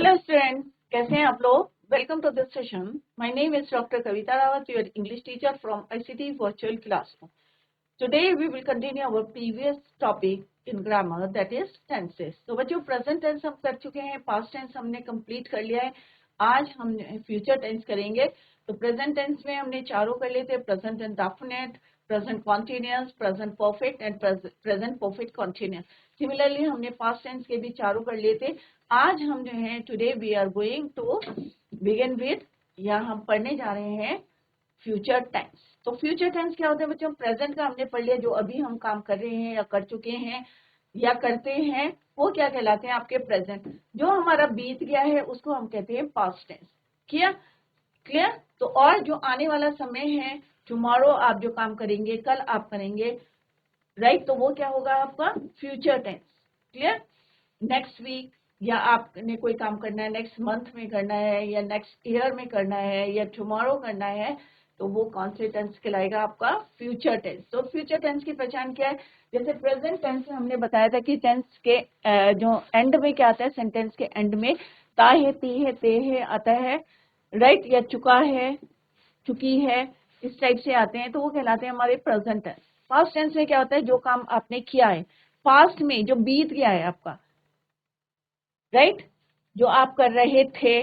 Hello student, कैसे हैं आप लोग? Welcome to this session. My name is doctor Kavita Rawat, your English teacher from ICT virtual classroom. Today we will continue our previous topic in grammar, that is tenses. तो बच्चों, present tense हम कर चुके हैं, पास्ट टेंस हमने complete कर लिया है। आज हम फ्यूचर टेंस करेंगे। तो प्रेजेंट टेंस में हमने चारों कर लिए थे, present indefinite, present continuous, present perfect and present perfect continuous. Similarly हमने पास्ट टेंस के भी चारों कर लिए थे। आज हम जो है today we are going to begin with, या हम पढ़ने जा रहे हैं फ्यूचर टेंस। तो फ्यूचर टेंस क्या होता है बच्चों? प्रेजेंट का हमने पढ़ लिया, जो अभी हम काम कर रहे हैं या कर चुके हैं या करते हैं, वो क्या कहलाते हैं आपके प्रेजेंट। जो हमारा बीत गया है उसको हम कहते हैं पास्ट टेंस। क्लियर? तो और जो आने वाला समय है, टुमारो आप जो काम करेंगे, कल आप करेंगे, राइट, तो वो क्या होगा आपका future tense. Clear? Next week, या आपने कोई काम करना है नेक्स्ट मंथ में करना है, या नेक्स्ट ईयर में करना है, या टुमारो करना है, तो वो कौन से टेंस कहलाएगा? आपका फ्यूचर टेंस। तो फ्यूचर टेंस की पहचान क्या है? जैसे प्रेजेंट टेंस में हमने बताया था कि टेंस के जो एंड में क्या आता है, सेंटेंस के एंड में ता है, ती है, ते है आता है, राइट, या चुका है, चुकी है, इस टाइप से आते हैं, तो वो कहलाते हैं हमारे प्रेजेंट टेंस। पास्ट टेंस में क्या होता है? जो काम आपने किया है पास्ट में, जो बीत गया है आपका, राइट, जो आप कर रहे थे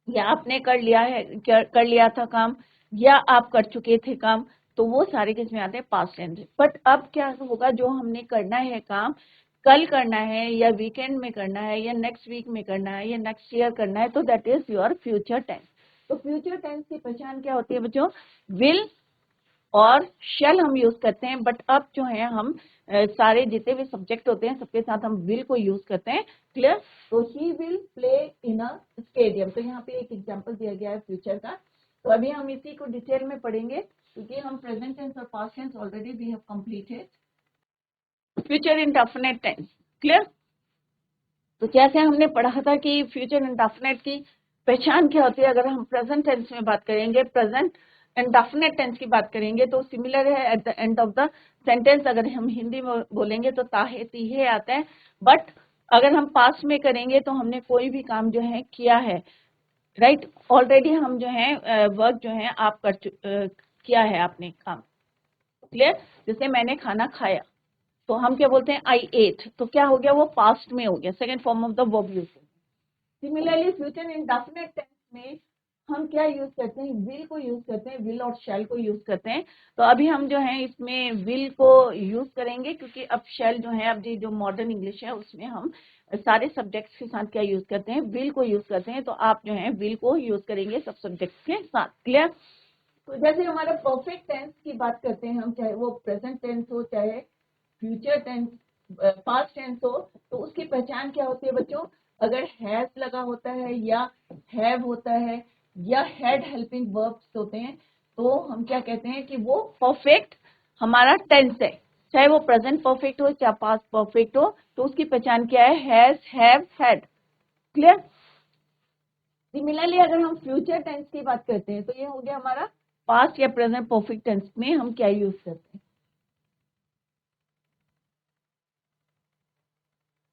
या आपने कर लिया है, कर लिया था काम, या आप कर चुके थे काम, तो वो सारे किसमें आते हैं? Past tense. बट अब क्या होगा? जो हमने करना है काम, कल करना है या वीकेंड में करना है या नेक्स्ट वीक में करना है या नेक्स्ट ईयर करना है, तो that is your future tense. तो फ्यूचर टेंस की पहचान क्या होती है बच्चों? विल और शेल हम यूज करते हैं, बट अब जो है हम सारे जितने भी सब्जेक्ट होते हैं सबके साथ हम विल को यूज करते हैं। क्लियर? तो he will play in a stadium. तो यहाँ पे एक एग्जांपल दिया गया है फ्यूचर का। तो अभी हम इसी को डिटेल में पढ़ेंगे, क्योंकि हम प्रेजेंट टेंस और past tense already we have completed. Future indefinite tense. Clear? तो जैसे हमने पढ़ा था कि फ्यूचर इंडेफिनिट की पहचान क्या होती है, अगर हम प्रेजेंट टेंस में बात करेंगे, प्रेजेंट इंडेफिनिट टेंस की बात करेंगे, तो सिमिलर है at the end of the sentence. अगर हम हिंदी में बोलेंगे तो ताहे तीहे आता है, बट अगर हम पास्ट में करेंगे तो हमने कोई भी काम जो है किया है, राइट, ऑलरेडी हम जो है वर्क जो है आप किया है आपने काम। क्लियर? जैसे मैंने खाना खाया, तो हम क्या बोलते हैं? I ate. तो क्या हो गया? वो पास्ट में हो गया, second form of the verb use. Similarly future indefinite tense में हम क्या यूज करते हैं? विल को यूज करते हैं, विल और शैल को यूज करते हैं। तो अभी हम जो है इसमें विल को यूज करेंगे, क्योंकि अब शैल जो है, अब जो मॉडर्न इंग्लिश है उसमें हम सारे सब्जेक्ट्स के साथ क्या यूज करते हैं? विल को यूज करते हैं। तो आप जो है विल को यूज करेंगे सब सब्जेक्ट्स के साथ। क्लियर? तो जैसे हमारा परफेक्ट टेंस की बात करते हैं हम, चाहे वो प्रेजेंट टेंस हो, चाहे फ्यूचर टेंस, पास्ट टेंस हो, तो उसकी पहचान क्या होती है बच्चों? अगर हैज लगा होता है, या हैव होता है, या हैड हेल्पिंग वर्ब्स होते हैं, तो हम क्या कहते हैं कि वो परफेक्ट हमारा टेंस है। चाहे वो प्रेजेंट परफेक्ट हो, चाहे पास्ट परफेक्ट हो, तो उसकी पहचान क्या है? Has, have, had. Clear? Similarly अगर हम फ्यूचर टेंस की बात करते हैं, तो ये हो गया हमारा पास्ट या प्रेजेंट परफेक्ट टेंस में हम क्या यूज करते हैं।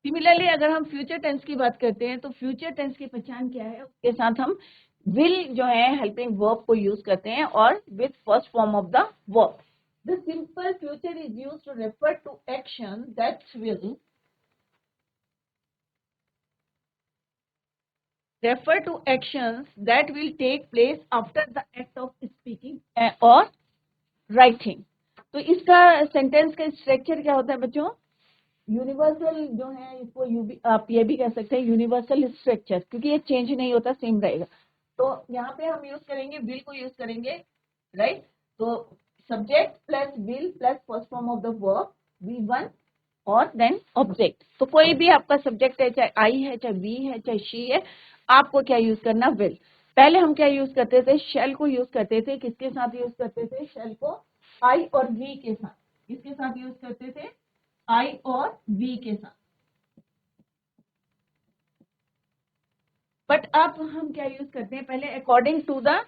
सिमिलरली अगर हम फ्यूचर टेंस की बात करते हैं, तो फ्यूचर टेंस की पहचान क्या है? उसके साथ हम विल जो है हेल्पिंग वर्ब को यूज करते हैं, और with first form of the verb. The simple future is used to refer to action that will refer to actions that will take place after the act of speaking or writing। तो इसका sentence का structure क्या होता है बच्चों? Universal जो है, इसको आप ये भी कह सकते हैं यूनिवर्सल स्ट्रक्चर, क्योंकि ये चेंज नहीं होता, सेम रहेगा। तो यहाँ पे हम यूज करेंगे विल को यूज करेंगे, राइट। तो subject plus will plus first form of the verb V1 और देन ऑब्जेक्ट। तो कोई भी आपका सब्जेक्ट है, चाहे आई है, चाहे वी है, चाहे शी है, आपको क्या यूज करना? विल। पहले हम क्या यूज करते थे? शेल को यूज करते थे। किसके साथ यूज करते थे शेल को? आई और वी के साथ। किसके साथ यूज करते थे? आई और वी के साथ। बट अब हम क्या यूज करते हैं? पहले अकॉर्डिंग टू द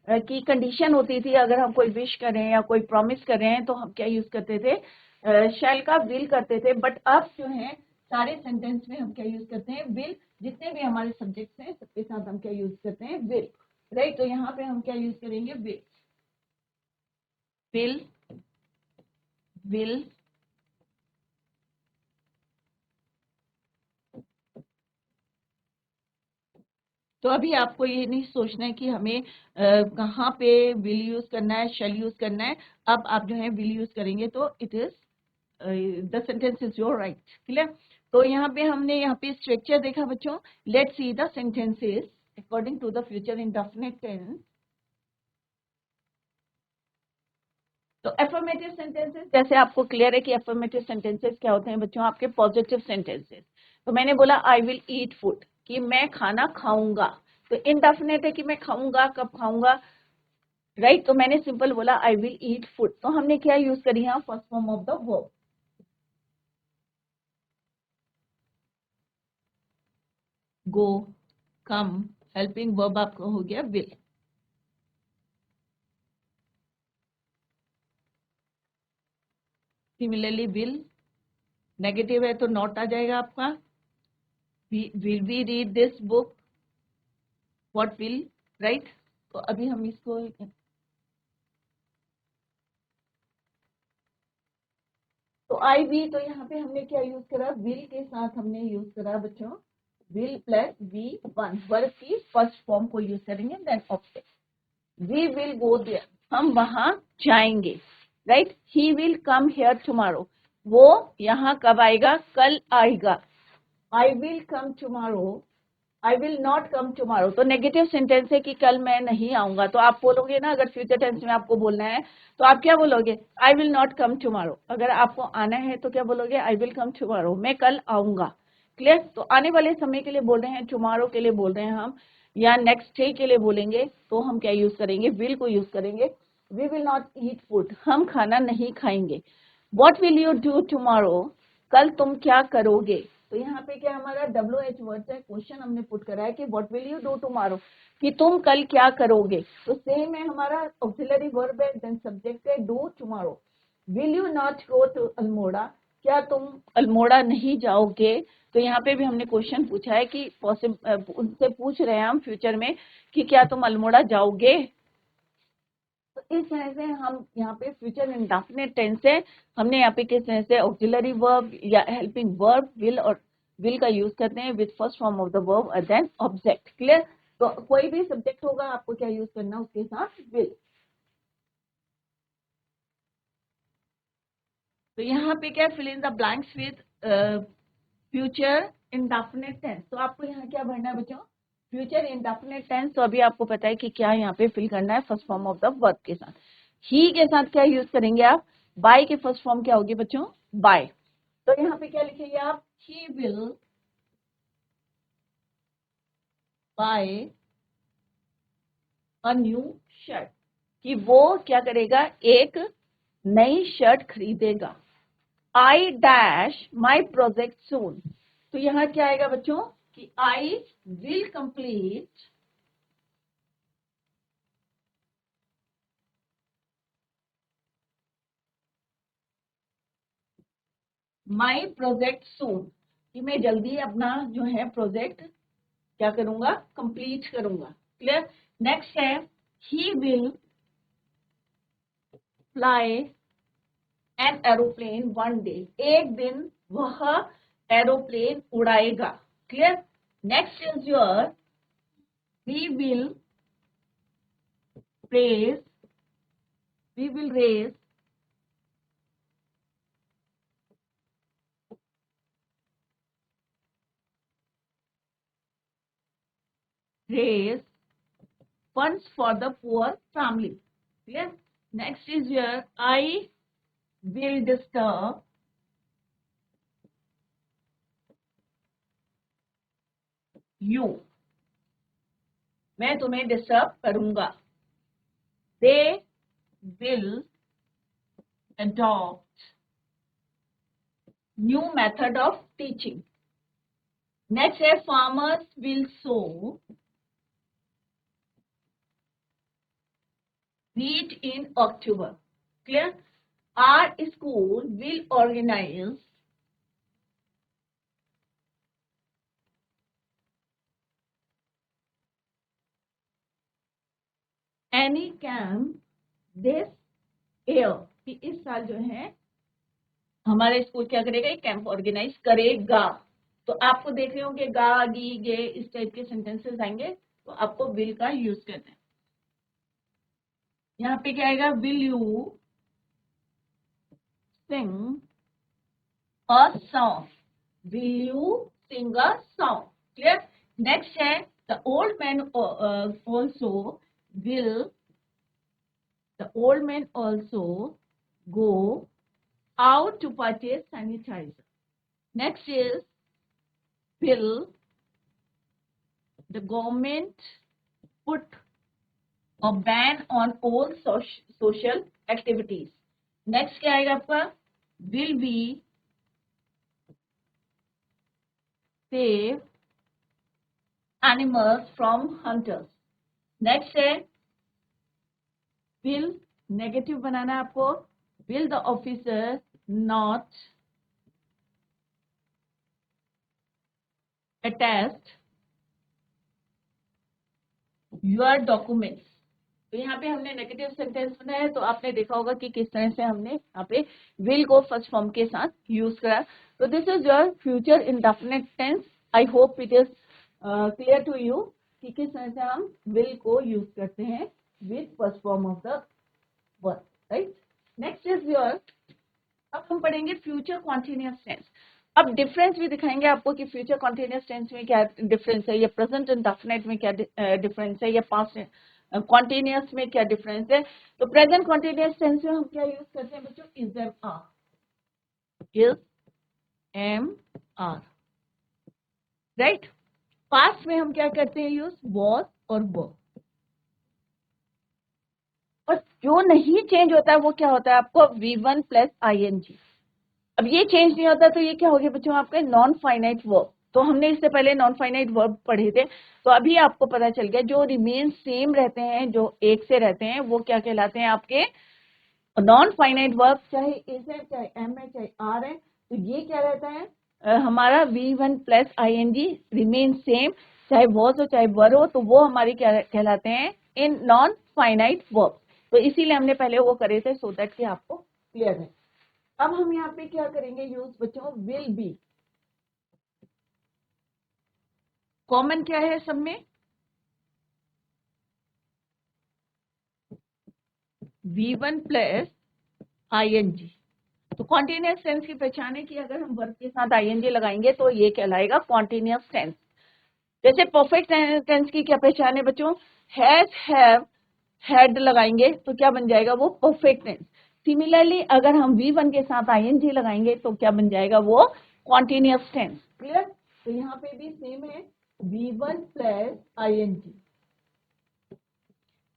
की कंडीशन होती थी, अगर हम कोई विश कर रहे हैं या कोई प्रॉमिस कर रहे हैं, तो हम क्या यूज करते थे? शैल का विल करते थे। बट अब जो है सारे सेंटेंस में हम क्या यूज करते हैं, विल। जितने भी हमारे सब्जेक्ट्स हैं सबके साथ हम क्या यूज करते हैं, विल, राइट। तो यहाँ पे हम क्या यूज करेंगे, विल, विल, विल, तो अभी आपको ये नहीं सोचना है कि हमें कहाँ पे विल यूज करना है, शैल यूज करना है। अब आप जो है विल यूज करेंगे तो it is the sentence is your right, clear. तो यहाँ पे हमने यहाँ पे स्ट्रक्चर देखा बच्चों। Let's see the sentences according to the future indefinite tense. तो एफर्मेटिव सेंटेंसेस, जैसे आपको क्लियर है कि एफर्मेटिव सेंटेंसेस क्या होते हैं बच्चों, आपके पॉजिटिव सेंटेंसेस। तो मैंने बोला आई विल ईट फूड, कि मैं खाना खाऊंगा। तो इनडेफिनिट है कि मैं खाऊंगा, कब खाऊंगा, राइट। तो मैंने सिंपल बोला आई विल ईट फूड। तो हमने क्या यूज करी है, first form of the verb, go, come, helping verb आपका हो गया विल। सिमिलरली विल, नेगेटिव है तो नॉट आ जाएगा आपका। Will we read this book, what will, right. तो अभी हम इसको, तो आई वी, तो यहाँ पे हमने क्या यूज करा, विल के साथ हमने यूज करा बच्चों will plus V one, verb की फर्स्ट फॉर्म को यूज करेंगे, then object. We will go there, हम वहां जाएंगे, राइट। He will come here tomorrow, वो यहाँ कब आएगा, कल आएगा। I will come tomorrow, I will not come tomorrow, तो नेगेटिव सेंटेंस है कि कल मैं नहीं आऊंगा। तो आप बोलोगे ना, अगर फ्यूचर टेंस में आपको बोलना है तो आप क्या बोलोगे, आई विल नॉट कम टुमारो। अगर आपको आना है तो क्या बोलोगे, आई विल कम टुमारो, मैं कल आऊंगा, क्लियर। तो आने वाले समय के लिए बोल रहे हैं, टुमारो के लिए बोल रहे हैं हम, या नेक्स्ट डे के लिए बोलेंगे तो हम क्या यूज करेंगे, विल को यूज करेंगे। We will not eat food, हम खाना नहीं खाएंगे। What will you do tomorrow, कल तुम क्या करोगे। तो यहाँ पे क्या हमारा WH वर्ड है, क्वेश्चन हमने पुट करा है कि what will you do tomorrow, कि तुम कल क्या करोगे। तो सेम है हमारा ऑक्सिलरी वर्ब है, देन सब्जेक्ट है do tomorrow. Will you not go to Almora, क्या तुम अल्मोड़ा नहीं जाओगे। तो यहाँ पे भी हमने क्वेश्चन पूछा है कि उनसे पूछ रहे हैं हम फ्यूचर में कि क्या तुम अल्मोड़ा जाओगे। तो इस तरह से हम यहाँ पे फ्यूचर इंडेफिनिट टेंस है, हमने यहाँ पे किस तरह से ऑक्सिलरी वर्ब या हेल्पिंग वर्ब विल और विल का यूज करते हैं with first form of the verb और देन ऑब्जेक्ट, क्लियर। तो कोई भी सब्जेक्ट होगा आपको क्या यूज करना, उसके साथ विल। तो यहाँ पे क्या, fill in the blanks with future indefinite tense. तो आपको यहाँ क्या भरना है बच्चों, फ्यूचर इंडेफिनिट टेंस। तो अभी आपको पता है कि क्या यहाँ पे फिल करना है, first form of the verb के साथ। ही के साथ क्या यूज करेंगे आप, बाय के फर्स्ट फॉर्म क्या होगी बच्चों, बाय। तो यहाँ पे क्या लिखेंगे आप, he will buy a new shirt, कि वो क्या करेगा, एक नई शर्ट खरीदेगा। आई डैश माई प्रोजेक्ट सून, तो यहाँ क्या आएगा बच्चों कि I will complete my project soon, कि मैं जल्दी अपना जो है प्रोजेक्ट क्या करूंगा, कंप्लीट करूंगा, क्लियर। नेक्स्ट है, he will fly an aeroplane one day, एक दिन वह एरोप्लेन उड़ाएगा, clear. Next is your, we will race, we will race raise funds for the poor family, clear. Next is your, I will disturb you, मैं तुम्हें disturb करूंगा। They will adopt new method of teaching. Next है, farmers will sow wheat in October, clear. Our school will organize any camp this year, कि इस साल जो है हमारे स्कूल क्या करेगा, एक कैंप ऑर्गेनाइज करेगा। तो आपको देख रहे होंगे गा, गी, गे, इस टाइप के सेंटेंसेस आएंगे, तो आपको विल का यूज करना है। यहाँ पे क्या आएगा, will you sing a song, will you sing a song, clear. Next है the old man also will, the old man also go out to purchase sanitizer. Next is will the government put a ban on all social activities. Next क्या आएगा आपका, will be save animals from hunters. Next है will, negative बनाना आपको, will the officer not attest your documents. तो यहाँ पे हमने negative sentence बनाया है, तो आपने देखा होगा कि किस तरह से हमने यहाँ पे विल को फर्स्ट फॉर्म के साथ यूज करा। तो this is your future indefinite tense. I hope it is clear to you कि किस तरह से हम विल को यूज करते हैं with first form of the verb, right. Next is your, अब हम पढ़ेंगे फ्यूचर कॉन्टिन्यूअस टेंस। अब डिफरेंस भी दिखाएंगे आपको कि फ्यूचर कॉन्टिन्यूअस टेंस में क्या डिफरेंस है, या प्रेजेंट इंडेफिनिट में क्या डिफरेंस है, या पास्ट कॉन्टिन्यूअस में क्या डिफरेंस है। तो प्रेजेंट कॉन्टिन्यूअस टेंस में हम क्या यूज करते हैं बच्चों, is am are, is am are, right. Past में हम क्या करते हैं यूज, वॉज और वर। और जो नहीं चेंज होता है वो क्या होता है आपको, V1 प्लस ING। अब ये चेंज नहीं होता तो ये क्या हो गया बच्चों आपके नॉन फाइनाइट वर्ब। तो हमने इससे पहले नॉन फाइनाइट वर्ब पढ़े थे, तो अभी आपको पता चल गया जो रिमेन सेम रहते हैं, जो एक से रहते हैं, वो क्या कहलाते हैं आपके नॉन फाइनाइट वर्ब। चाहे इज है, चाहे एम है, चाहे आर है, तो ये क्या रहता है हमारा V1 plus ING remain same, चाहे वॉज हो चाहे वर हो, तो वो हमारी क्या कहलाते हैं इन नॉन फाइनाइट वर्ब। तो इसीलिए हमने पहले वो करे थे, सो दैट कि आपको क्लियर है। अब हम यहाँ पे क्या करेंगे यूज बच्चों, विल बी। कॉमन क्या है सब में, V1 प्लस ING। तो कॉन्टिन्यूअस टेंस की पहचान है कि अगर हम वर्ब के साथ ING लगाएंगे तो ये कहलाएगा कॉन्टिन्यूअस टेंस। जैसे परफेक्ट टेंस की क्या पहचान है बच्चों, हैज, हैव, हैड लगाएंगे तो क्या बन जाएगा वो प्रोफेक्ट टेंस। सिमिलरली अगर हम V1 के साथ ING लगाएंगे तो क्या बन जाएगा वो कॉन्टिन्यूअस टेंस, क्लियर। तो यहाँ पे भी सेम है, V1 plus ING,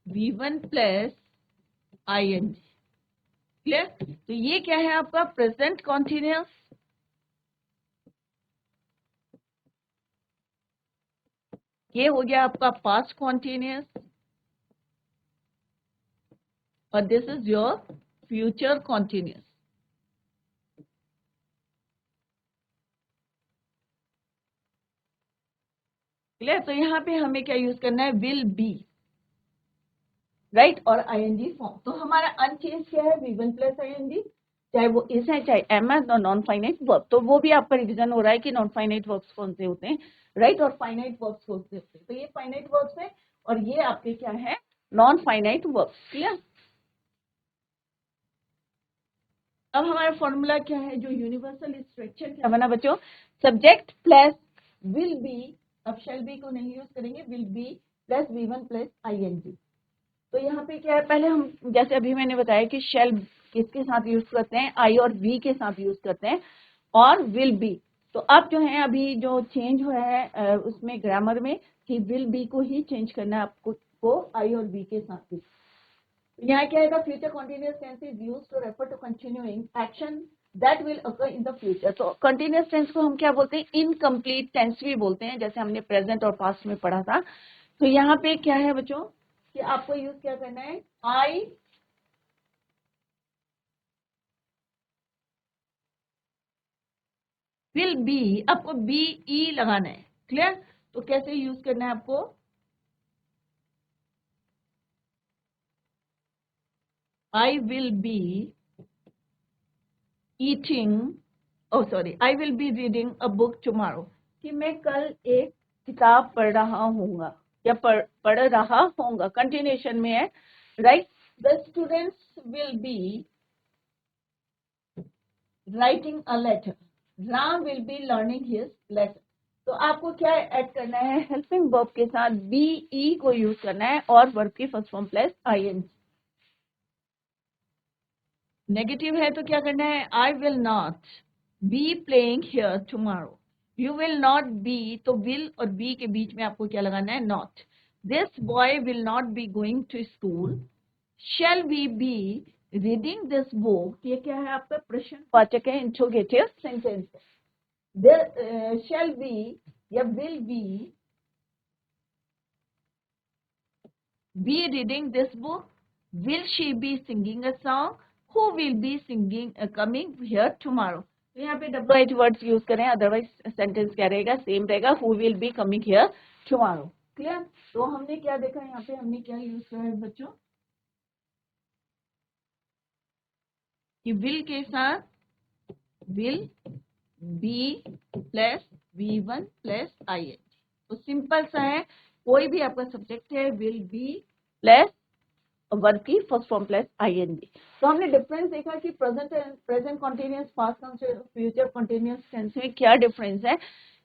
V1 plus ING, clear. तो ये क्या है आपका प्रेजेंट कॉन्टिन्यूअस, ये हो गया आपका पास्ट कॉन्टिन्यूअस, और this is your future continuous, clear. तो यहाँ पे हमें क्या यूज करना है, विल बी, राइट, और ING फॉर्म। तो हमारा अनचेंज क्या है, V1 प्लस ING, चाहे वो इज है चाहे एम है, नॉन फाइनाइट वर्ब। तो वो भी आपका रिवीजन हो रहा है कि नॉन फाइनाइट वर्ब्स कौन से होते हैं, राइट, और फाइनाइट वर्ब्स कौन से होते हैं। तो ये फाइनाइट वर्ब्स है और ये आपके क्या है नॉन फाइनाइट वर्ब्स, क्लियर। अब हमारा फॉर्मूला क्या है, जो यूनिवर्सल स्ट्रक्चर क्या बना बच्चों, सब्जेक्ट प्लस विल बी, अब शेल बी को नहीं यूज करेंगे, will be plus V1 plus ING। तो यहाँ पे क्या है, पहले हम जैसे अभी मैंने बताया कि शेल किसके साथ यूज करते हैं, आई और वी के साथ यूज करते हैं, और विल बी। तो अब जो है अभी जो चेंज हुआ है उसमें ग्रामर में कि विल बी को ही चेंज करना है आपको, को आई और वी के साथ ही। यहाँ क्या है, future continuous tense is used to refer to continuing action that will occur in the future. तो कंटिन्यूअस टेंस को हम क्या बोलते हैं, इनकम्प्लीट टेंस भी बोलते हैं, जैसे हमने प्रेजेंट और पास्ट में पढ़ा था। तो यहाँ पे क्या है बच्चों कि आपको यूज क्या करना है, आई विल बी, आपको BE लगाना है, क्लियर। तो कैसे यूज करना है आपको, I will be I will be reading a book tomorrow. कि मैं कल एक किताब पढ़ रहा हूँगा या पढ़ रहा हूँगा, कंटिन्यूशन में है, right. The students will be writing a letter. Ram will be learning his lesson. तो आपको क्या ऐड करना है, हेल्पिंग वर्ब के साथ बी ई को यूज करना है और वर्ब की first form plus IN. Negative है तो क्या करना है, I will not be playing here tomorrow. You will not be, तो विल और बी के बीच में आपको क्या लगाना है, नॉट. This boy will not be going to school. Shall we be reading this book. ये क्या है आपका प्रश्नवाचक है, इंट्रोगेटिव सेंटेंस. शैल बी या will be reading this book. Will she be singing a song. Who will be singing coming here tomorrow. तो यहाँ पे WH वर्ड्स यूज करें, अदरवाइज सेंटेंस क्या रहेगा, सेम रहेगा. Who will be coming here tomorrow. Clear. तो हमने क्या देखा यहाँ पे, हमने क्या यूज करा है बच्चों, कि विल के साथ will be plus V1 plus IN. तो सिंपल सा है, कोई भी आपका सब्जेक्ट है, विल बी प्लस वर्ब की फर्स्ट फॉर्म प्लस ING. तो हमने डिफरेंस देखा कि present continuous, past future continuous tense में क्या डिफरेंस है,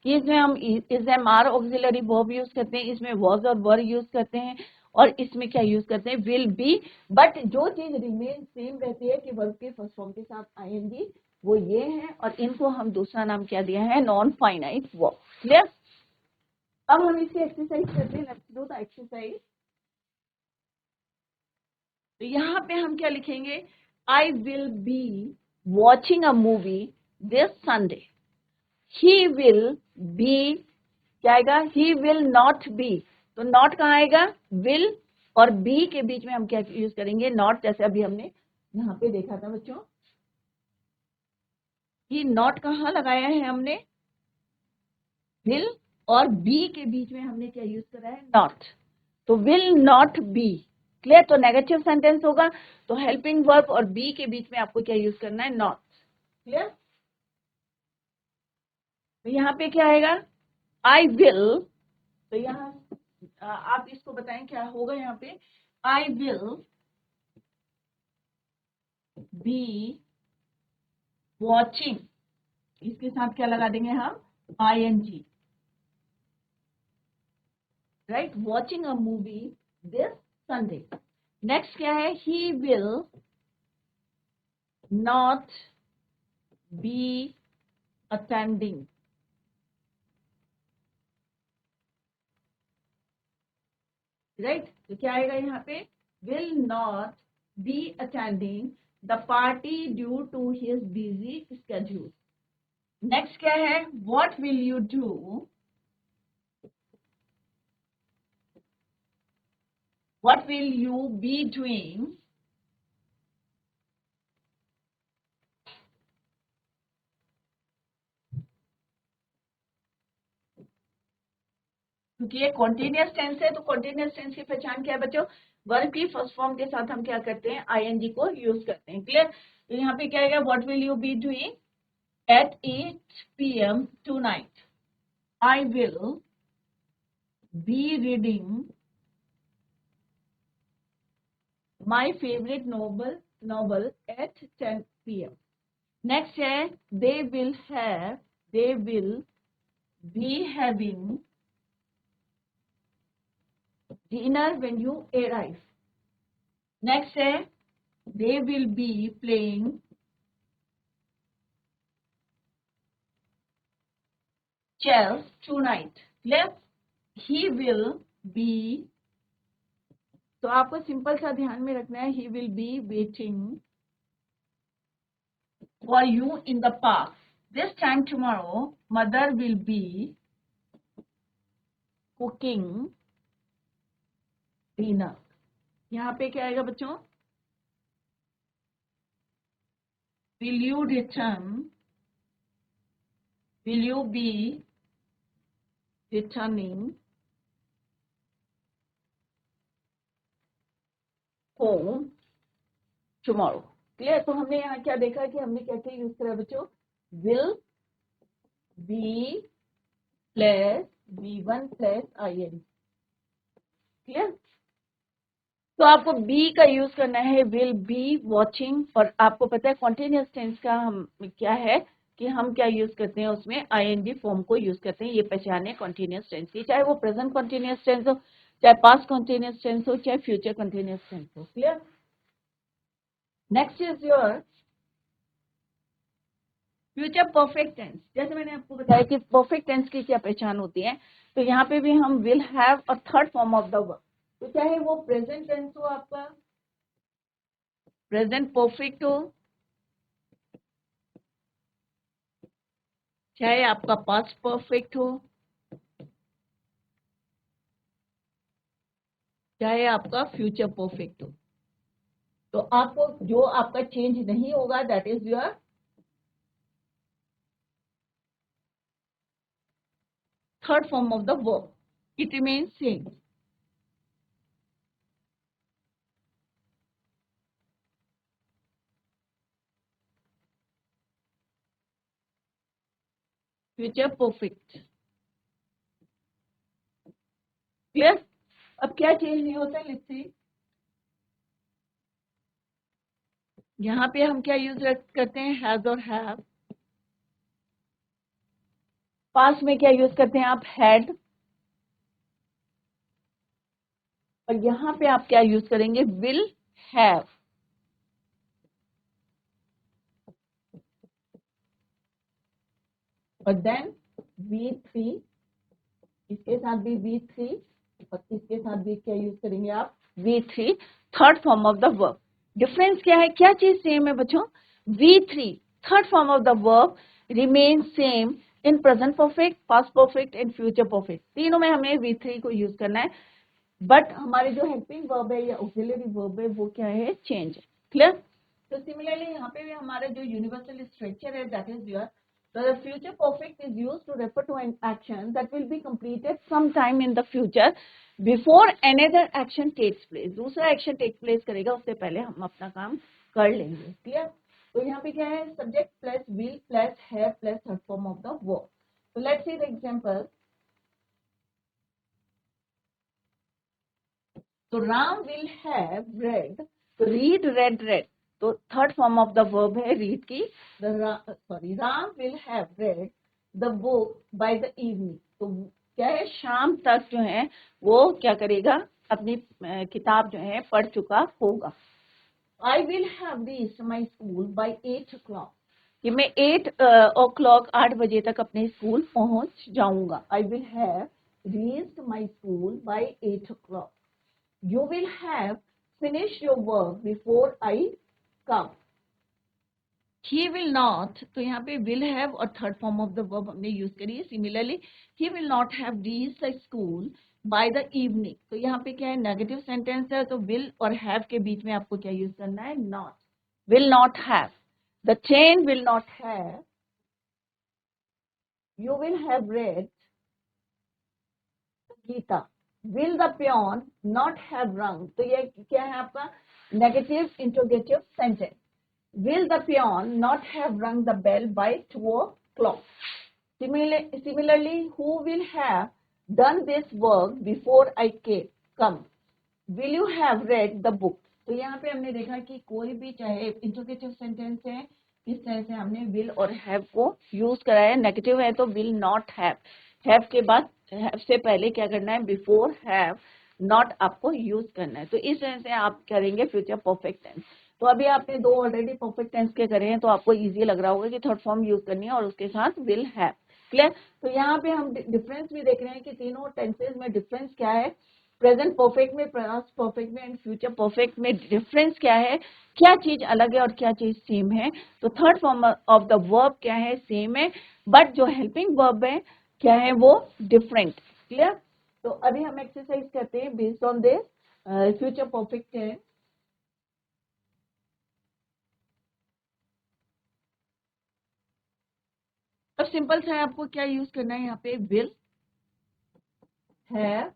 कि इसमें हम is am are auxiliary verb use करते हैं, इसमें वॉज और वर यूज करते हैं, और इसमें क्या यूज करते हैं, विल बी. बट जो चीज रिमेन सेम रहती है कि वर्ब के फर्स्ट फॉर्म के साथ ING, वो ये है, और इनको हम दूसरा नाम क्या दिया है, नॉन फाइनाइट वर्ब. क्लियर. अब हम इसकी एक्सरसाइज करते हैं. Let's do the exercise. तो यहाँ पे हम क्या लिखेंगे, I will be watching a movie this Sunday. He will be, क्या आएगा, ही विल नॉट बी. तो नॉट कहाँ आएगा, विल और बी के बीच में हम क्या यूज करेंगे, नॉट. जैसे अभी हमने यहाँ पे देखा था बच्चों, कि नॉट कहाँ लगाया है हमने, विल और बी के बीच में हमने क्या यूज करा है, नॉट. तो विल नॉट बी. क्लियर. तो नेगेटिव सेंटेंस होगा, तो हेल्पिंग वर्ब और बी के बीच में आपको क्या यूज करना है, नॉट. क्लियर. तो यहाँ पे क्या आएगा, आई विल. तो यहाँ आप इसको बताएं क्या होगा यहाँ पे, आई विल बी वॉचिंग. इसके साथ क्या लगा देंगे हम, ING. Right. Watching a movie this Sunday. Next क्या है, he will not be attending. Right. तो क्या आएगा यहाँ पे, will not be attending the party due to his busy schedule. Next क्या है, what will you do, what will you be doing, क्योंकि ये कॉन्टिन्यूअस टेंस है, तो कॉन्टिन्यूअस टेंस की पहचान क्या है बच्चों, वर्ब की फर्स्ट फॉर्म के साथ हम क्या करते हैं, ING को यूज करते हैं. क्लियर. तो यहाँ पे क्या आएगा, what will you be doing at 8 PM tonight. I will be reading my favorite novel at 10 PM. Next है, they will be having dinner when you arrive. Next है, they will be playing chess tonight. Left, he will be. तो आपको simple सा ध्यान में रखना है, he will be waiting for you in the park. This time tomorrow, mother will be cooking dinner. यहाँ पे क्या आएगा बच्चों, will you be returning home tomorrow. Clear? तो हमने यहाँ क्या देखा कि हमने कैसे यूज करा बच्चों, will be plus V1 plus IN। Clear? तो आपको बी का यूज करना है, विल बी वॉचिंग, और आपको पता है कॉन्टिन्यूअस टेंस का हम क्या है कि हम क्या यूज करते हैं, उसमें ING फॉर्म को यूज करते हैं। ये पहचान है कॉन्टिन्यूअस टेंस की, चाहे वो प्रेजेंट कॉन्टिन्यूअस टेंस हो, चाहे पास्ट कॉन्टिन्यूअस टेंस हो, चाहे फ्यूचर कॉन्टिन्यूअस टेंस हो। Clear? Next is your future perfect tense. जैसे मैंने आपको बताया कि परफेक्ट टेंस की क्या पहचान होती है, तो यहाँ पे भी हम विल हैव और third form of the verb, तो चाहे वो प्रेजेंट टेंस हो, आपका प्रेजेंट परफेक्ट हो, चाहे आपका पास्ट परफेक्ट हो, चाहे आपका फ्यूचर परफेक्ट हो, तो आपको जो आपका चेंज नहीं होगा that is your third form of the verb, it remains same. Future perfect. Clear? अब क्या चेंज नहीं होता, लेट्स सी यहाँ पे हम क्या यूज करते हैं, हैज और हैव। पास्ट में क्या यूज करते हैं आप, हैड, और यहाँ पे आप क्या यूज करेंगे, विल हैव। और देन V3, इसके साथ भी V3, और इसके साथ भी क्या यूज करेंगे आप, V3, third form of the verb. Difference क्या है, क्या चीज सेम है बच्चों, V3 third form of the verb remain same in present perfect, past perfect and future perfect. तीनों में हमें V3 को यूज करना है, बट हमारे जो हेल्पिंग वर्ब है या ऑक्सिलरी वर्ब है वो क्या है, चेंज है। क्लियर? तो सिमिलरली यहाँ पे भी हमारा जो यूनिवर्सल स्ट्रक्चर है that is your the future perfect is used to refer to an action that will be completed sometime in the future before another action takes place। दूसरा action take place करेगा उससे पहले हम अपना काम कर लेंगे। क्लियर? तो यहाँ पे क्या है, subject plus will plus have plus third form of the verb. तो लेट्स सी द एग्जांपल। तो राम विल हैव रेड, तो रीड रेड रेड, तो third form of the verb है रीड की, sorry, Ram will have read the book by the evening. तो क्या है, शाम तक जो है वो क्या करेगा, अपनी किताब जो है पढ़ चुका होगा। I will have reached my school by 8 o'clock, कि मैं 8 o'clock 8 बजे तक अपने स्कूल पहुंच जाऊंगा। I will have reached my school by 8 o'clock। You will have finished your work before I come. He will not, तो यहाँ पे will have और third form of the verb हमने यूज करी है। Similarly, he will not have reached the school by the evening। तो यहाँ पे क्या है, नेगेटिव सेंटेंस है, तो will और have के बीच में आपको क्या यूज करना है, not। Will not have, the train will not have, you will have read Gita। Will the peon not have rung, तो ये क्या है आपका negative interrogative sentence. Will the peon not have rung the bell by 2 o'clock? Similarly, who will have done this work before I come? Will you have read the book? तो यहाँ पे हमने देखा कि कोई भी चाहे इंट्रोगेटिव सेंटेंस है, इस तरह से हमने will और have को यूज करा है। नेगेटिव है तो will not have, have के बाद have से पहले क्या करना है, बिफोर have not आपको यूज करना है। तो इस तरह से आप करेंगे फ्यूचर परफेक्ट टेंस। तो अभी आपने दो ऑलरेडी परफेक्ट टेंस के करे हैं, तो आपको इजी लग रहा होगा कि थर्ड फॉर्म यूज करनी है और उसके साथ विल हैव। क्लियर? तो यहाँ पे हम डिफरेंस भी देख रहे हैं कि तीनों टेंसेज में डिफरेंस क्या है, प्रेजेंट परफेक्ट में, पास्ट परफेक्ट में एंड फ्यूचर परफेक्ट में डिफरेंस क्या है, क्या चीज अलग है और क्या चीज सेम है। तो third form of the verb क्या है, सेम है, बट जो हेल्पिंग वर्ब है क्या है, वो डिफरेंट। क्लियर? तो अभी हम एक्सरसाइज करते हैं based on this future perfect tense. अब सिंपल सा है, आपको क्या यूज करना है, यहाँ पे विल हैव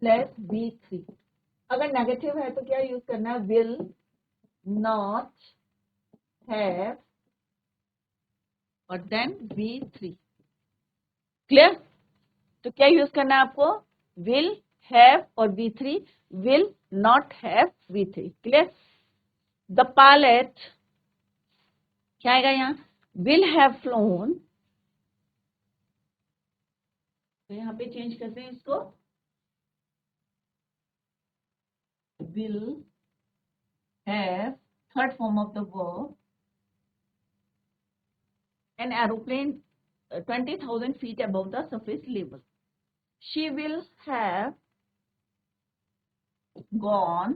प्लस V3। अगर नेगेटिव है तो क्या यूज करना है, विल नॉट हैव और देन V3। क्लियर? तो क्या यूज करना है आपको, विल हैव और V3, will not have V3। Clear? The pilot क्या आएगा यहाँ, विल हैव फ्लोन, तो यहाँ पे चेंज करते हैं इसको, will have third form of the verb, an aeroplane 20,000 feet above the surface level. She will have gone,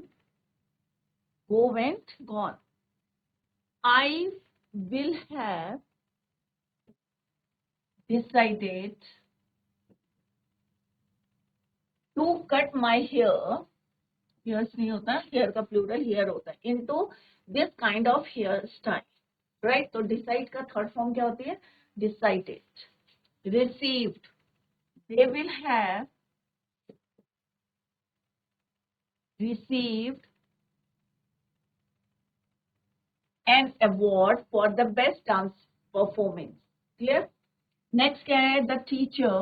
go went, gone. I will have decided to cut my hair, hairs नहीं होता, hair का plural hair होता है, into this kind of hair style, right? तो decide का third form क्या होती है, decided. Received, they will have received an award for the best dance performance. Clear? Next क्या है, the teacher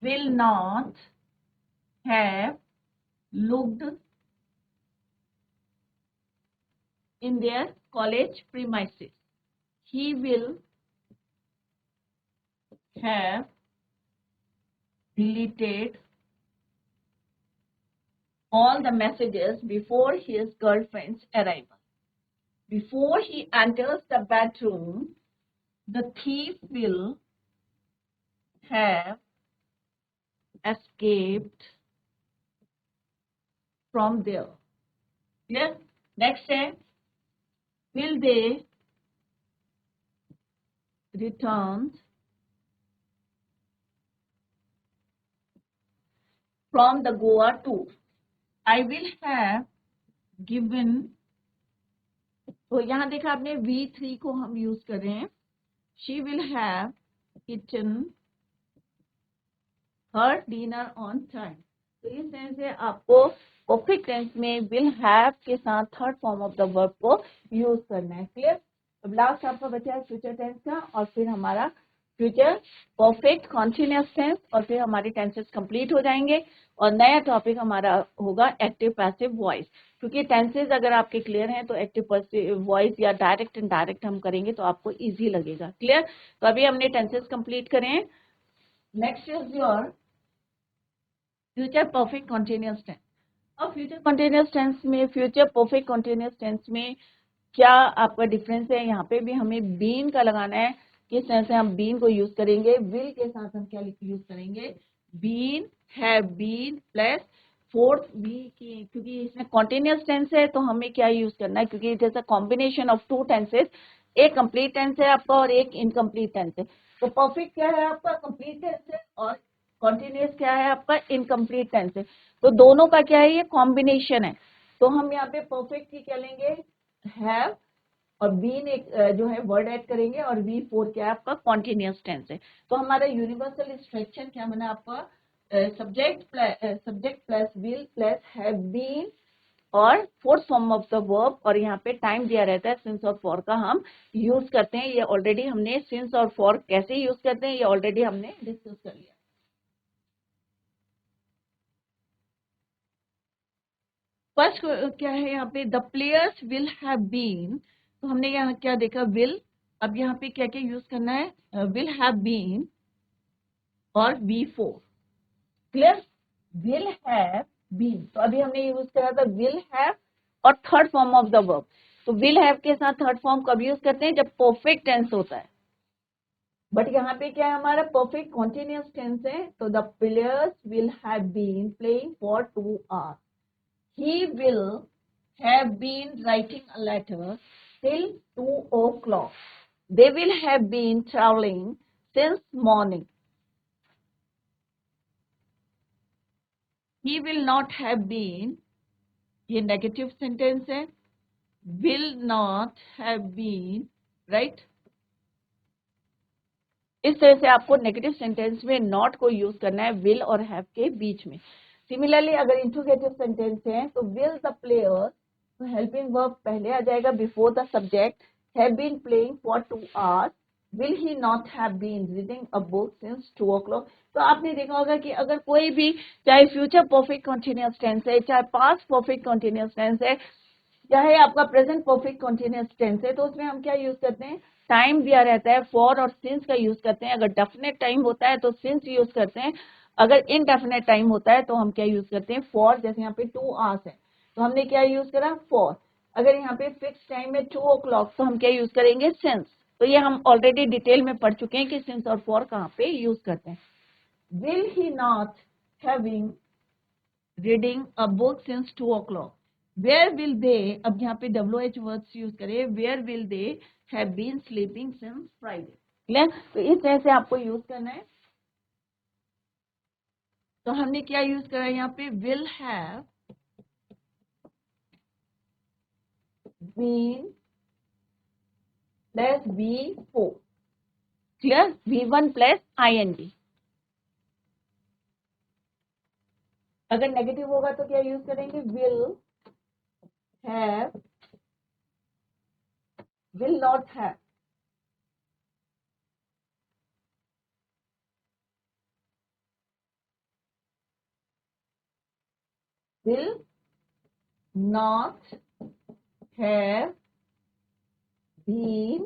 will not have looked in their college premises. He will have deleted all the messages before his girlfriend's arrival. Before he enters the bedroom, the thief will have escaped from there. Clear? Next है, will they return from the Goa tour? I will have given, तो यहाँ देखा आपने V3 को हम use कर रहे हैं, she will have eaten her dinner on time. तो इस तरह से आपको परफेक्ट टेंस में will have के साथ third form of the verb को यूज करना है। क्लियर? अब लास्ट आपका बचा है फ्यूचर टेंस का, और फिर हमारा फ्यूचर परफेक्ट कॉन्टिन्यूअस टेंस, और फिर हमारे टेंसेस कंप्लीट हो जाएंगे, और नया टॉपिक हमारा होगा एक्टिव पैसिव वॉइस। क्योंकि टेंसेस अगर आपके क्लियर हैं तो एक्टिव पैसिव वॉइस या डायरेक्ट इनडायरेक्ट हम करेंगे तो आपको इजी लगेगा। क्लियर? तो अभी हमने टेंसेस कंप्लीट करें। Next is your future perfect continuous tense. अब फ्यूचर कॉन्टिन्यूअस टेंस में, फ्यूचर परफेक्ट कॉन्टिन्यूअस टेंस में क्या आपका डिफरेंस है, यहाँ पे भी हमें बीन का लगाना है। किस तरह से हम बीन को यूज करेंगे, विल के साथ हम क्या यूज करेंगे, been, have been plus fourth V की, क्योंकि इसमें कॉन्टिन्यूअस टेंस है तो हमें क्या यूज करना है, क्योंकि it is a combination of two tenses, एक कंप्लीट टेंस है आपका और एक इनकम्प्लीट टेंस है। तो परफेक्ट क्या है आपका, कंप्लीट टेंस है, और कॉन्टिन्यूअस क्या है आपका, इनकम्प्लीट टेंस है। तो दोनों का क्या है, ये कॉम्बिनेशन है। तो हम यहाँ पे परफेक्ट की क्या लेंगे, हैव, और बीन एक जो है वर्ड ऐड करेंगे, और V4 क्या है आपका, कॉन्टिन्यूअस टेंस है। तो हमारा यूनिवर्सल स्ट्रक्चर क्या बना आपका, subject plus will plus have been और fourth form of the verb, और यहाँ पे टाइम दिया रहता है, सिंस और फॉर का हम यूज करते हैं। ये ऑलरेडी हमने सिंस और फॉर कैसे यूज करते हैं ये ऑलरेडी हमने डिस्कस कर लिया। फर्स्ट क्या है यहाँ पे, the players will have been, तो हमने यहाँ क्या देखा, विल। अब यहाँ पे क्या क्या यूज करना है, विल हैव बीन और V4। Clear? Will have been, तो अभी हमने यूज करा था विल हैव और third form of the verb. तो विल हैव के साथ थर्ड फॉर्म कब यूज करते हैं, जब परफेक्ट टेंस होता है। बट यहाँ पे क्या है, हमारा परफेक्ट कॉन्टिन्यूअस टेंस है। तो the players will have been playing for 2 hours. He will have been writing a letter till 2 o'clock. They will have been traveling since morning. He will not have been, ये negative sentence है, will not have been, right? इस तरह से आपको negative sentence में not को use करना है विल और हैव के बीच में। सिमिलरली अगर इंट्रोगेटिव सेंटेंस है तो विल द प्लेयर, तो हेल्पिंग वर्ब पहले आ जाएगा before the subject, have been playing for 2 hours, will he not have been reading a book since 2 o'clock। तो आपने देखा होगा कि अगर कोई भी, चाहे फ्यूचर परफेक्ट कंटीन्यूअस टेंस है, चाहे पास्ट परफेक्ट कंटीन्यूअस टेंस है, चाहे आपका प्रेजेंट परफेक्ट कंटीन्यूअस टेंस है, तो उसमें हम क्या यूज करते हैं, टाइम दिया रहता है, फॉर और सिंस का यूज करते हैं। अगर डेफिनेट टाइम होता है तो सिंस यूज करते हैं, अगर इनडेफिनेट टाइम होता है तो हम क्या यूज करते हैं, फॉर। जैसे यहाँ पे 2 hours है तो हमने क्या यूज करा, फॉर। अगर यहाँ पे फिक्स टाइम है 2 o'clock तो हम क्या यूज करेंगे, सिंस। तो ये हम ऑलरेडी डिटेल में पढ़ चुके हैं कि सिंस और फॉर कहाँ पे यूज करते हैं। Will he not having reading a book since 2 o'clock, where will they, अब यहाँ पे WH वर्ड्स यूज करें, where will they have been sleeping since Friday. Clear? तो इस तरह से आपको यूज करना है। तो हमने क्या यूज करा यहाँ पे, will have been plus V4। Clear? V1 plus ING। अगर नेगेटिव होगा तो क्या यूज करेंगे, will have, will not have. Will not have been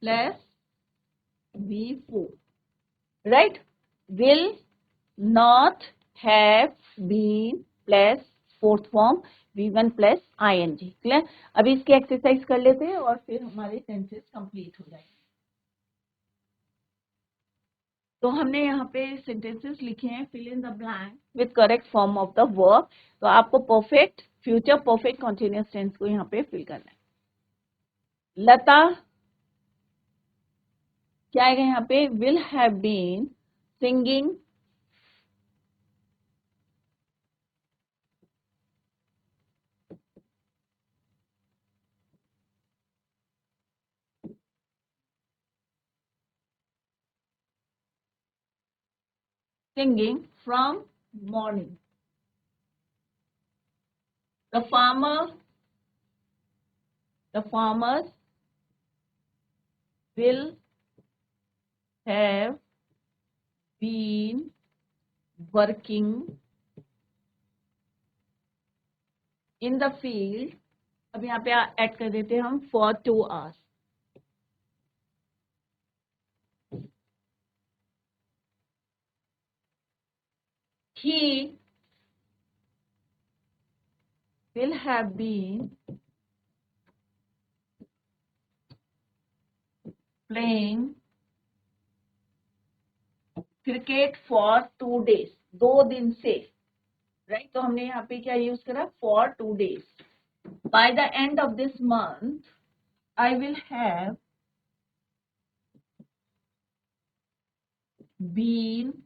plus V4, right? Will not have been plus fourth form V1 plus ING। Clear? अभी इसकी exercise कर लेते हैं और फिर हमारे टेंसेस कंप्लीट हो जाएंगे। तो हमने यहाँ पे सेंटेंसेस लिखे हैं, fill in the blank with correct form of the verb. तो आपको perfect, future perfect continuous tense को यहाँ पे फिल करना है। लता, क्या आएगा यहाँ पे, will have been singing singing from morning. The farmers will have been working in the field, अब यहाँ पे ऐड कर देते हैं हम, for 2 hours. He will have been playing cricket for 2 days, 2 दिन से, राइट? तो हमने यहाँ पे क्या यूज करा, for 2 days. By the end of this month, I will have been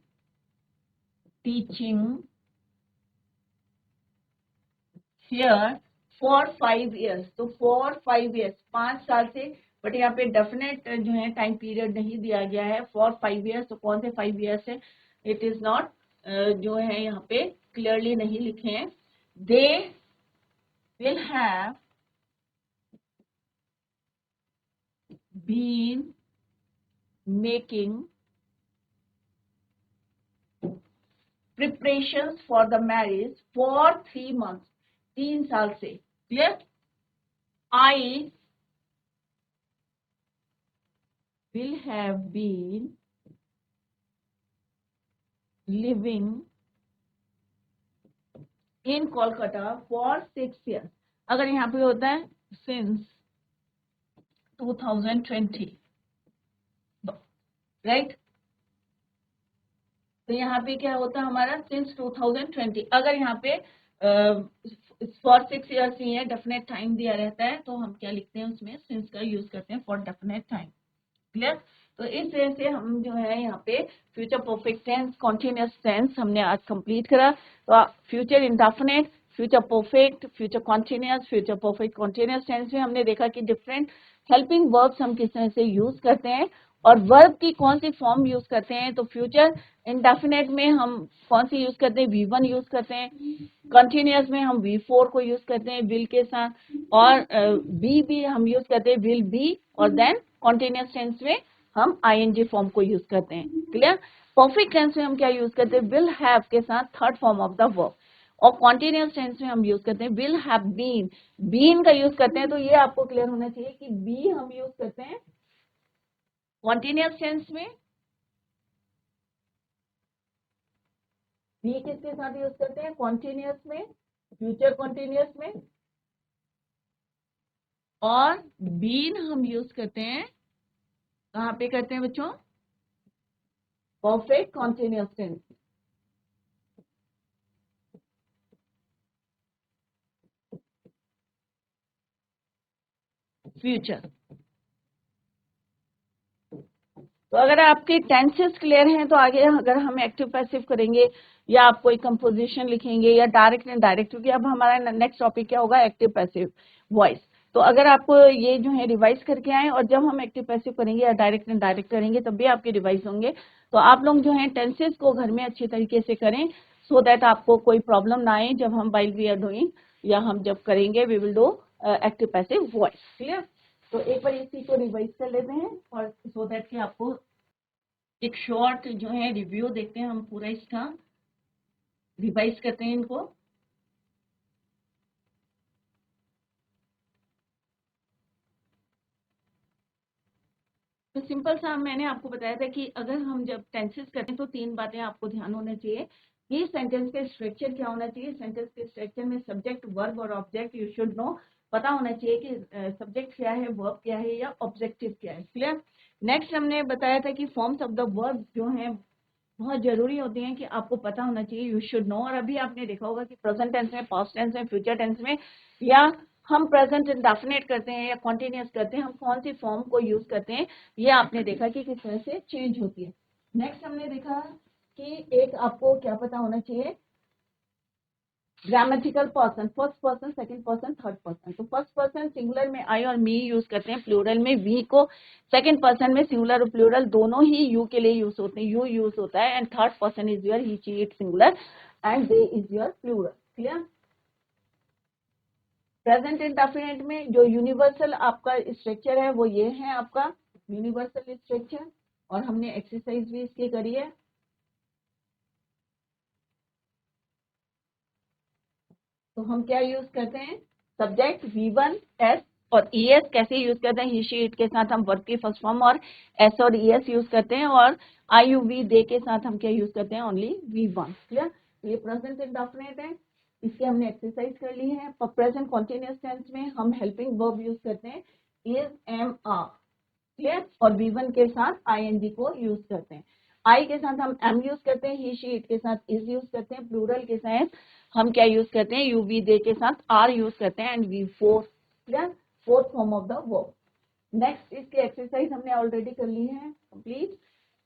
teaching here for 5 years. तो for 5 years, 5 साल से, बट यहाँ पे डेफिनेट जो है टाइम पीरियड नहीं दिया गया है, for 5 years। तो कौन से 5 years है, इट इज नॉट जो है यहाँ पे क्लियरली नहीं लिखे हैं। They will have been making preparations for the marriage for 3 months, 3 साल से। Clear? I will have been living in Kolkata for 6 years। अगर यहाँ पे होता है since 2020, राइट? तो यहाँ पे क्या होता है हमारा, since 2020। अगर यहाँ पे for 6 years ही है, डेफिनेट टाइम दिया रहता है, तो हम क्या लिखते हैं उसमें, since का यूज करते हैं फॉर डेफिनेट टाइम। क्लियर? तो इस तरह से हम जो है यहाँ पे future perfect tense, continuous tense हमने आज कंप्लीट करा। तो future indefinite, future perfect, future continuous, future perfect continuous tense में हमने देखा कि डिफरेंट हेल्पिंग वर्ब्स हम किस तरह से यूज करते हैं और वर्ब की कौन सी फॉर्म यूज करते हैं, तो फ्यूचर इंडेफिनेट में हम कौन सी यूज करते हैं, V1 यूज करते हैं, कंटिन्यूअस में हम V4 को यूज करते हैं विल के साथ, और बी भी हम यूज करते हैं विल बी, और देन कॉन्टिन्यूअस टेंस में हम ING फॉर्म को यूज करते हैं। क्लियर। परफेक्ट टेंस में हम क्या यूज करते हैं, विल हैव के साथ third form of the verb, और कॉन्टिन्यूअस टेंस में हम यूज करते हैं विल हैव बीन, बीन का यूज करते हैं। तो ये आपको क्लियर होना चाहिए कि बी हम यूज करते हैं कॉन्टिन्यूअस टेंस में, बी किसके साथ यूज करते हैं, कॉन्टिन्यूअस में, फ्यूचर कॉन्टिन्यूअस में, और बीन हम यूज करते हैं कहाँ पे करते हैं बच्चों, परफेक्ट कॉन्टिन्यूअस टेंस, फ्यूचर। तो अगर आपके टेंसेस क्लियर हैं तो आगे अगर हम एक्टिव पैसिव करेंगे या आप कोई कंपोजिशन लिखेंगे या डायरेक्ट एंड डायरेक्ट, क्योंकि अब हमारा नेक्स्ट टॉपिक क्या होगा, एक्टिव पैसिव वॉइस। तो अगर आप ये जो है रिवाइज करके आए, और जब हम एक्टिव पैसिव करेंगे या डायरेक्ट एंड डायरेक्ट करेंगे तब भी आपके रिवाइज होंगे। तो आप लोग जो है टेंसेस को घर में अच्छी तरीके से करें, सो दैट आपको कोई प्रॉब्लम ना आए जब हम वाइल वी आर डूइंग, या हम जब करेंगे we will do active passive voice. Clear. तो एक बार इसी को रिवाइज कर लेते हैं, और सो दैट कि आपको एक शॉर्ट जो है रिव्यू देखते हैं, हम पूरा इसका रिवाइज करते हैं इनको। तो सिंपल सा मैंने आपको बताया था कि अगर हम जब टेंसेस करते हैं तो तीन बातें आपको ध्यान होना चाहिए कि सेंटेंस के स्ट्रक्चर क्या होना चाहिए, सेंटेंस के स्ट्रक्चर में सब्जेक्ट, वर्ब और ऑब्जेक्ट यू शुड नो, पता होना चाहिए कि सब्जेक्ट क्या है, वर्ब क्या है, या ऑब्जेक्टिव क्या है। क्लियर। नेक्स्ट हमने बताया था कि फॉर्म्स ऑफ द वर्ब जो है बहुत जरूरी होती हैं कि आपको पता होना चाहिए, यू शुड नो। और अभी आपने देखा होगा कि प्रेजेंट टेंस में, पास्ट टेंस में, फ्यूचर टेंस में, या हम प्रेजेंट इंडेफिनिट करते हैं या कॉन्टिन्यूअस करते हैं, हम कौन सी फॉर्म को यूज करते हैं, ये आपने देखा कि किस तरह से चेंज होती है। नेक्स्ट हमने देखा कि एक आपको क्या पता होना चाहिए, grammatical person, first person, second person, third person. तो फर्स्ट पर्सन सिंगुलर में आई और मी यूज करते हैं, प्लूरल में वी को, सेकंड पर्सन में सिंगुलर और प्लूरल दोनों ही यू के लिए यूज होते हैं, यू यूज होता है, and third person is your, he she it singular, and they is your plural. Clear. Present indefinite में जो यूनिवर्सल आपका स्ट्रक्चर है वो ये है आपका यूनिवर्सल स्ट्रक्चर, और हमने एक्सरसाइज भी इसकी करी है। तो हम क्या यूज करते हैं, सब्जेक्ट V1 S, और ES कैसे यूज करते हैं, ही शी इट के साथ हम वर्ब की फर्स्ट फॉर्म और S और ES यूज करते हैं, और IUV दे के साथ हम क्या यूज करते हैं, ओनली V1। क्लियर। ये प्रेजेंट इंडेफिनिट है, इसके हमने एक्सरसाइज कर ली है। पर प्रेजेंट कॉन्टिन्यूअस टेंस में हम हेल्पिंग वर्ब यूज करते हैं इज, एम, आर। क्लियर। और V1 के साथ ING को यूज करते हैं, आई के साथ हम एम यूज करते हैं, ही शी इट के साथ इज यूज करते हैं, प्लूरल के साथ हम क्या यूज करते हैं, यूवी दे के साथ आर यूज करते हैं, and V4। Clear. Fourth form of the verb. Next इसकी एक्सरसाइज हमने ऑलरेडी कर ली है कंप्लीट।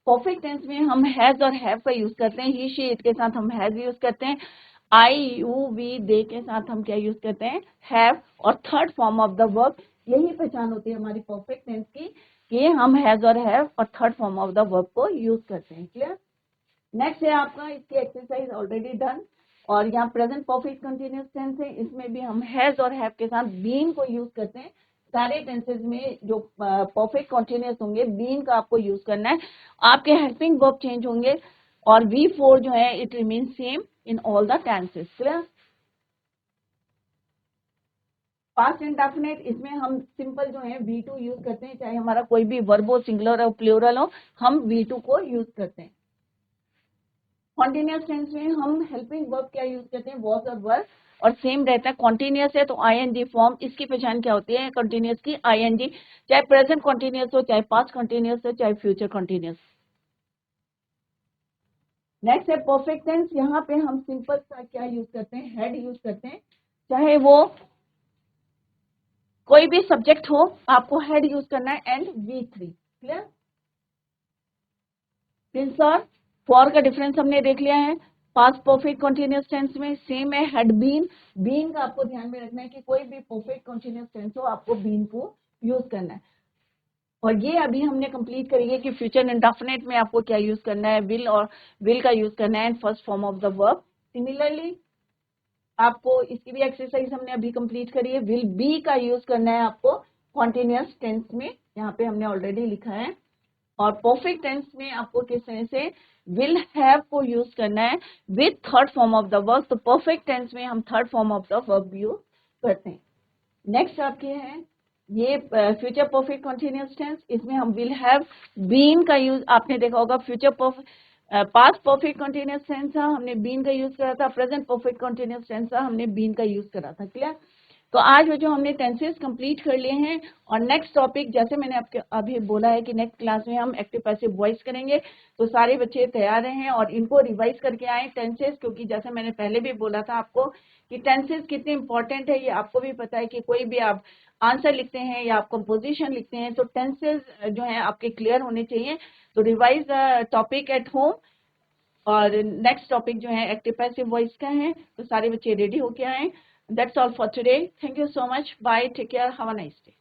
परफेक्ट टेंस में हम हैज और हैव का यूज करते हैं, ही शी इट के साथ हम हैज यूज करते हैं, आई यू वी दे के साथ हम क्या यूज करते हैं, हैव, और third form of the verb. यही पहचान होती है हमारी परफेक्ट टेंस की कि हम हैज और हैव और third form of the verb को यूज करते हैं। क्लियर। नेक्स्ट है आपका, इसकी एक्सरसाइज ऑलरेडी डन, और यहाँ प्रेजेंट परफेक्ट कंटिन्यूअस टेंस है, इसमें भी हम हैज और हैव के साथ बीन को यूज करते हैं। सारे टेंसेस में जो परफेक्ट कंटिन्यूअस होंगे बीन का आपको यूज करना है, आपके हेल्पिंग वर्ब चेंज होंगे, और V4 जो है it remain same in all the tenses. Clear. Past indefinite, इसमें हम सिंपल जो है V2 यूज करते हैं, चाहे हमारा कोई भी वर्ब हो, सिंगुलर हो, प्लूरल हो, हम V2 को यूज करते हैं। कॉन्टिन्यूअस टेंस में हम हेल्पिंग वर्ब क्या यूज करते हैं, वॉज और वर, और सेम रहता है। कॉन्टिन्यूअस है तो ING फॉर्म, इसकी पहचान क्या होती है कॉन्टिन्यूअस की, ING, चाहे प्रेजेंट कॉन्टिन्यूअस हो, चाहे पास्ट कॉन्टिन्यूअस हो, चाहे फ्यूचर कॉन्टिन्यूअस। नेक्स्ट है परफेक्ट टेंस, यहाँ पे हम सिंपल सा क्या यूज करते हैं, हेड यूज करते हैं, चाहे वो कोई भी सब्जेक्ट हो आपको हेड यूज करना है, एंड V3। क्लियर। सिंस और फॉर का डिफरेंस हमने देख लिया है। पास्ट परफेक्ट कंटिन्यूअस टेंस में सेम है, हैड बीन, बीन का आपको ध्यान में रखना है कि कोई भी परफेक्ट कंटिन्यूअस टेंस हो आपको बीन को यूज करना है। और ये अभी हमने कंप्लीट करी है कि फ्यूचर इंडेफिनिट में आपको क्या यूज करना है, विल और विल का यूज करना है, first form of the verb. Similarly आपको इसकी भी एक्सरसाइज हमने अभी कंप्लीट करी है, विल बी का यूज करना है आपको कॉन्टिन्यूअस टेंस में, यहाँ पे हमने ऑलरेडी लिखा है। और परफेक्ट टेंस में आपको किस तरह से विल हैव को यूज करना है with third form of the verb. तो परफेक्ट टेंस में हम third form of the verb use करते हैं। नेक्स्ट आपके है ये फ्यूचर परफेक्ट कंटिन्यूअस टेंस, इसमें हम विल हैव बीन का यूज, आपने देखा होगा future past perfect continuous tense था, हमने बीन का यूज करा था, प्रेजेंट परफेक्ट कंटिन्यूअस टेंस था, हमने बीन का यूज करा था। क्लियर? तो आज जो हमने टेंसेस कंप्लीट कर लिए हैं, और नेक्स्ट टॉपिक जैसे मैंने आपके अभी बोला है कि नेक्स्ट क्लास में हम एक्टिव पैसिव वॉइस करेंगे। तो सारे बच्चे तैयार रहें और इनको रिवाइज करके आए टेंसेस, क्योंकि जैसे मैंने पहले भी बोला था आपको कि टेंसेस कितने इंपॉर्टेंट है, ये आपको भी पता है कि कोई भी आप आंसर लिखते हैं या आप कंपोजिशन लिखते हैं तो टेंसेस जो है आपके क्लियर होने चाहिए। तो रिवाइज टॉपिक एट होम। और नेक्स्ट टॉपिक जो है एक्टिव पैसिव वॉइस का है, तो सारे बच्चे रेडी होके आए। That's all for today. Thank you so much. Bye, take care, have a nice day.